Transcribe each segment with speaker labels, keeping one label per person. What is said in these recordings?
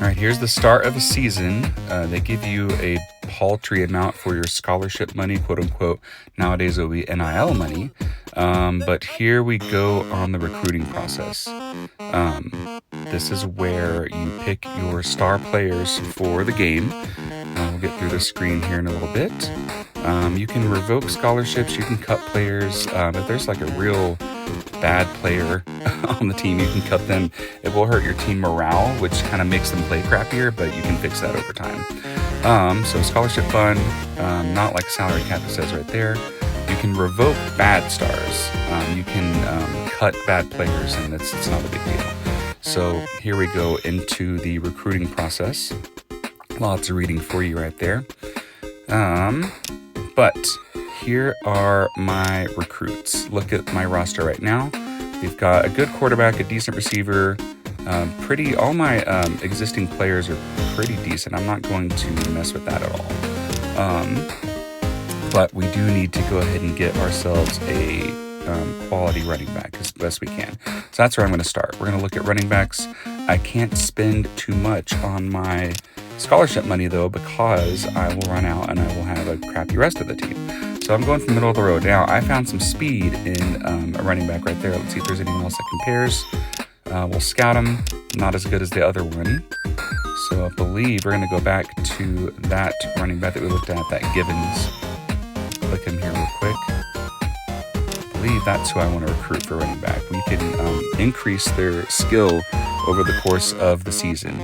Speaker 1: All right, here's the start of a season. They give you a paltry amount for your scholarship money, quote unquote. Nowadays, it will be NIL money. But here we go on the recruiting process. This is where you pick your star players for the game. We'll get through the screen here in a little bit. You can revoke scholarships, you can cut players. If there's like a real bad player on the team, you can cut them. It will hurt your team morale, which kind of makes them play crappier, but you can fix that over time. So scholarship fund, not like salary cap, it says right there. You can revoke bad stars. You can cut bad players, and it's not a big deal. So here we go into the recruiting process. Lots of reading for you right there. But here are my recruits. Look at my roster right now. We've got a good quarterback, a decent receiver. All my existing players are pretty decent. I'm not going to mess with that at all. But we do need to go ahead and get ourselves a quality running back as best we can. So that's where I'm going to start. We're going to look at running backs. I can't spend too much on my scholarship money though, because I will run out and I will have a crappy rest of the team. So I'm going from middle of the road. Now I found some speed in a running back right there. Let's see if there's anyone else that compares. We'll scout him. Not as good as the other one. So I believe we're going to go back to that running back that we looked at, that Givens. Click him here real quick. I believe that's who I want to recruit for running back. We can increase their skill over the course of the season.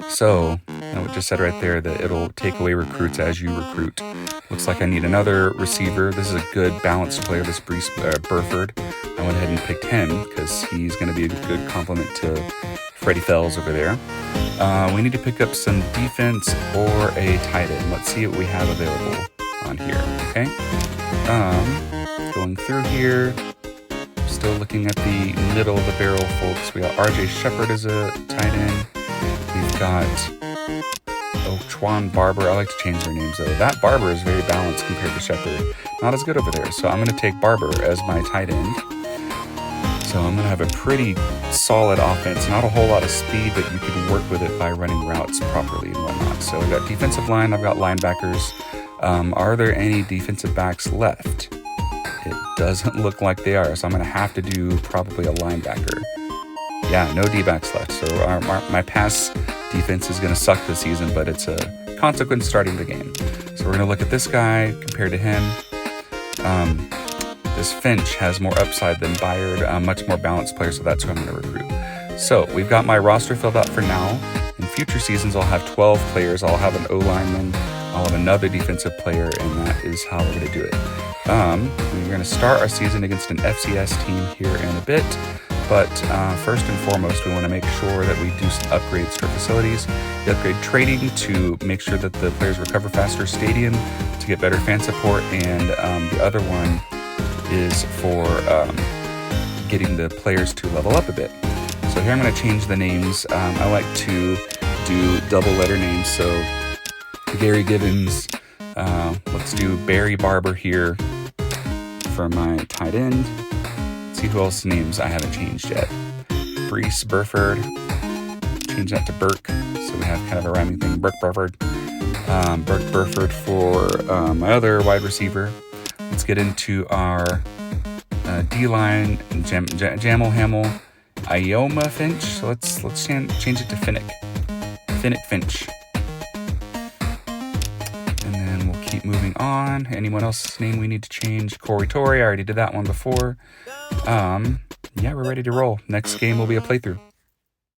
Speaker 1: So, it just said right there that it'll take away recruits as you recruit. Looks like I need another receiver. This is a good balanced player, this Burford. I went ahead and picked him because he's going to be a good complement to Freddie Fells over there. We need to pick up some defense or a tight end. Let's see what we have available on here, okay? Going through here. Still looking at the middle of the barrel, folks. We got RJ Shepard as a tight end. We've got Chwan Barber. I like to change their names though. That Barber is very balanced compared to Shepard. Not as good over there. So I'm going to take Barber as my tight end. So I'm going to have a pretty solid offense. Not a whole lot of speed, but you can work with it by running routes properly and whatnot. So I've got defensive line. I've got linebackers. Are there any defensive backs left? It doesn't look like they are. So I'm going to have to do probably a linebacker. Yeah, no D-backs left. So my pass defense is going to suck this season, but it's a consequence starting the game. So we're going to look at this guy compared to him. This Finch has more upside than Byard, much more balanced player, so that's who I'm going to recruit. So we've got my roster filled out for now. In future seasons, I'll have 12 players. I'll have an O-lineman. I'll have another defensive player, and that is how we're going to do it. We're going to start our season against an FCS team here in a bit. But first and foremost, we want to make sure that we do some upgrades to our facilities. The upgrade training to make sure that the players recover faster, stadium to get better fan support, and the other one is for getting the players to level up a bit. So here I'm going to change the names. I like to do double letter names. So Gary Givens, let's do Barry Barber here for my tight end. See who else's names I haven't changed yet. Brees Burford. Change that to Burke. So we have kind of a rhyming thing. Burke Burford. Burke Burford for my other wide receiver. Let's get into our D-line. Jamel Hamill. Ioma Finch. So let's change it to Finnick. Finnick Finch. And then we'll keep moving on. Anyone else's name we need to change? Corey Torrey. I already did that one before. Yeah, we're ready to roll. Next game will be a playthrough.